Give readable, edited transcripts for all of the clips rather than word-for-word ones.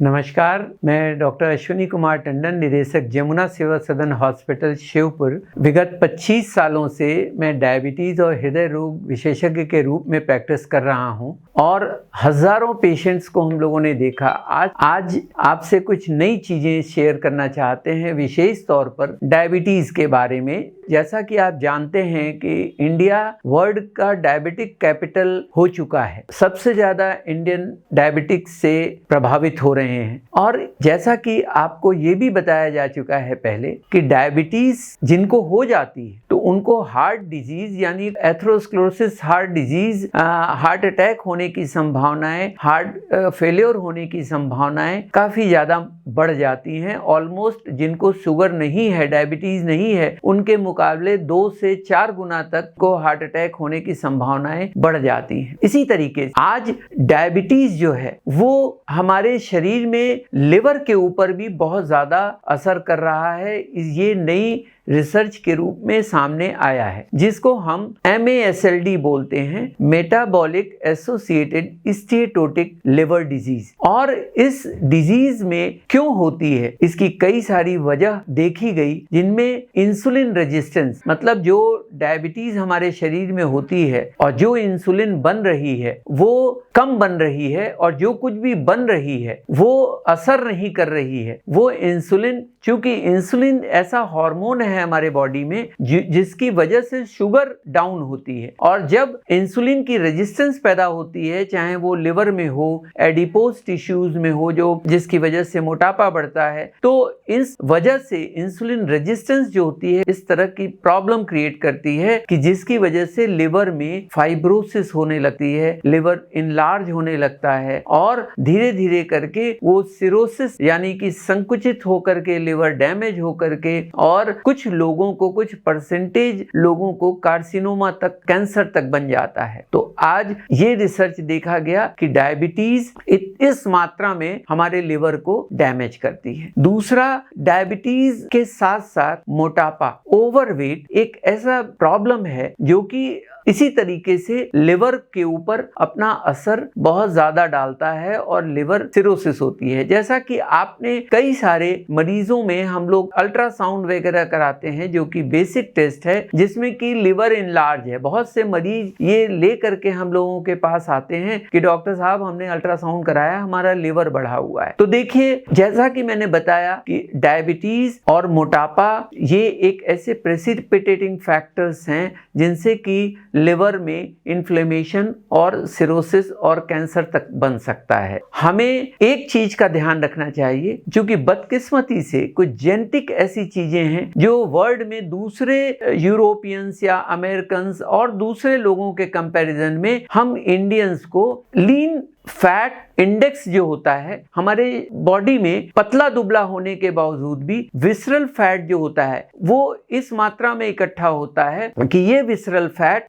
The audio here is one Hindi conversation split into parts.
नमस्कार, मैं डॉक्टर अश्विनी कुमार टंडन, निदेशक जमुना सेवा सदन हॉस्पिटल शिवपुर। विगत 25 सालों से मैं डायबिटीज़ और हृदय रोग विशेषज्ञ के रूप में प्रैक्टिस कर रहा हूं और हज़ारों पेशेंट्स को हम लोगों ने देखा। आज आपसे कुछ नई चीज़ें शेयर करना चाहते हैं, विशेष तौर पर डायबिटीज़ के बारे में। जैसा कि आप जानते हैं कि इंडिया वर्ल्ड का डायबिटिक कैपिटल हो चुका है। सबसे ज़्यादा इंडियन डायबिटिक्स से प्रभावित हो रहे हैं और जैसा कि आपको ये भी बताया जा चुका है पहले कि डायबिटीज़ जिनको हो जाती है तो उनको हार्ट डिजीज़ यानी atherosclerosis heart disease, heart attack होने की संभावनाएं, हार्ट फेलियर होने की संभावनाएं काफ़ी ज़्यादा बढ़ जाती हैं। ऑलमोस्ट जिनको शुगर नहीं है, डायबिटीज़ नहीं है, उनके मुकाबले 2 से 4 गुना तक को हार्ट अटैक होने की संभावनाएं बढ़ जाती हैं। इसी तरीके से आज डायबिटीज़ जो है वो हमारे शरीर में लिवर के ऊपर भी बहुत ज़्यादा असर कर रहा है। ये नई रिसर्च के रूप में सामने आया है, जिसको हम MASLD बोलते हैं, मेटाबॉलिक एसोसिएटेड स्टेटोटिक लिवर डिजीज। और इस डिजीज में क्यों होती है, इसकी कई सारी वजह देखी गई, जिनमें इंसुलिन रेजिस्टेंस, मतलब जो डायबिटीज हमारे शरीर में होती है और जो इंसुलिन बन रही है वो कम बन रही है, और जो कुछ भी बन रही है वो असर नहीं कर रही है। वो इंसुलिन, चूंकि इंसुलिन ऐसा हार्मोन है हमारे बॉडी में जिसकी वजह से शुगर डाउन होती है, और जब इंसुलिन की रेजिस्टेंस पैदा होती है, चाहे वो लिवर में हो, एडिपोज टिश्यूज में हो, जो जिसकी वजह से मोटापा बढ़ता है, तो इस वजह से इंसुलिन रेजिस्टेंस जो होती है इस तरह की प्रॉब्लम क्रिएट करती है कि जिसकी वजह से लिवर में फाइब्रोसिस होने लगती है, लिवर इनलार्ज होने लगता है, और धीरे धीरे करके वो सिरोसिस यानी कि संकुचित होकर के लिवर डैमेज होकर के, और कुछ लोगों को, कुछ परसेंटेज लोगों को कार्सिनोमा तक, कैंसर तक बन जाता है। तो आज ये रिसर्च देखा गया कि डायबिटीज इस मात्रा में हमारे लिवर को डैमेज करती है। दूसरा, डायबिटीज के साथ साथ मोटापा, ओवरवेट एक ऐसा प्रॉब्लम है जो कि इसी तरीके से लिवर के ऊपर अपना असर बहुत ज्यादा डालता है और लिवर सिरोसिस होती है। जैसा कि आपने कई सारे मरीजों में हम लोग अल्ट्रासाउंड वगैरह कराते हैं, जो कि बेसिक टेस्ट है, जिसमें कि लिवर इनलार्ज है। बहुत से मरीज ये ले करके हम लोगों के पास आते हैं कि डॉक्टर साहब हमने अल्ट्रासाउंड कराया, हमारा लिवर बढ़ा हुआ है। तो देखिए, जैसा कि मैंने बताया कि डायबिटीज और मोटापा ये एक ऐसे प्रेसिपिटेटिंग फैक्टर्स हैं जिनसे कि लिवर में इन्फ्लेमेशन और सिरोसिस और कैंसर तक बन सकता है। हमें एक चीज का ध्यान रखना चाहिए, क्योंकि बदकिस्मती से कुछ जेनेटिक ऐसी चीजें हैं जो वर्ल्ड में दूसरे यूरोपियंस या अमेरिकन्स और दूसरे लोगों के कंपैरिजन में हम इंडियंस को लीन फैट इंडेक्स जो होता है हमारे बॉडी में, पतला दुबला होने के बावजूद भी विसरल फैट जो होता है वो इस मात्रा में इकट्ठा होता है कि ये विसरल फैट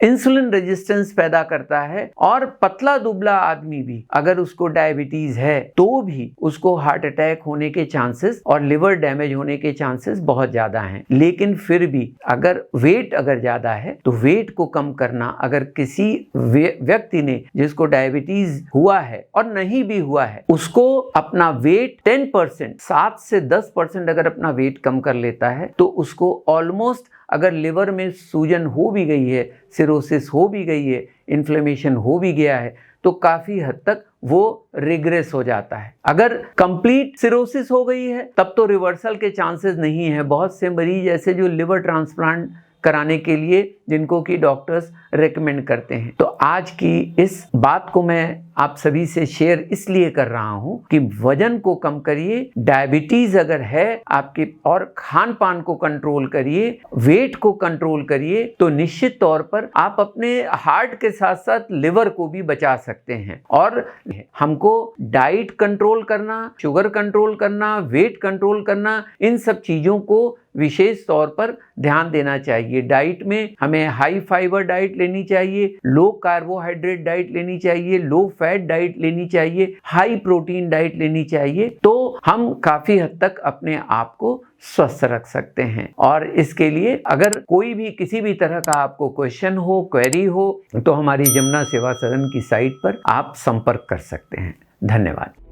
इंसुलिन रेजिस्टेंस पैदा करता है, और पतला दुबला आदमी भी अगर उसको डायबिटीज है तो भी उसको हार्ट अटैक होने के चांसेस और लिवर डैमेज होने के चांसेस बहुत ज्यादा हैं। लेकिन फिर भी अगर वेट अगर ज्यादा है तो वेट को कम करना, अगर किसी व्यक्ति ने जिसको डायबिटीज हुआ है और नहीं भी हुआ है, उसको अपना वेट 10%, 7 से 10% अगर अपना वेट कम कर लेता है तो उसको ऑलमोस्ट, अगर लिवर में सूजन हो भी गई है, सिरोसिस हो भी गई है, इन्फ्लेमेशन हो भी गया है, तो काफी हद तक वो रिग्रेस हो जाता है। अगर कंप्लीट सिरोसिस हो गई है तब तो रिवर्सल के चांसेस नहीं है। बहुत से मरीज ऐसे जो लिवर ट्रांसप्लांट कराने के लिए जिनको कि डॉक्टर्स रेकमेंड करते हैं। तो आज की इस बात को मैं आप सभी से शेयर इसलिए कर रहा हूं कि वजन को कम करिए, डायबिटीज अगर है आपके, और खान पान को कंट्रोल करिए, वेट को कंट्रोल करिए, तो निश्चित तौर पर आप अपने हार्ट के साथ साथ लिवर को भी बचा सकते हैं। और हमको डाइट कंट्रोल करना, शुगर कंट्रोल करना, वेट कंट्रोल करना, इन सब चीजों को विशेष तौर पर ध्यान देना चाहिए। डाइट में हमें हाई फाइबर डाइट लेनी चाहिए, लो कार्बोहाइड्रेट डाइट लेनी चाहिए, लो फैट डाइट लेनी चाहिए, हाई प्रोटीन डाइट लेनी चाहिए, तो हम काफी हद तक अपने आप को स्वस्थ रख सकते हैं। और इसके लिए अगर कोई भी किसी भी तरह का आपको क्वेश्चन हो, क्वेरी हो, तो हमारी जमुना सेवा सदन की साइट पर आप संपर्क कर सकते हैं। धन्यवाद।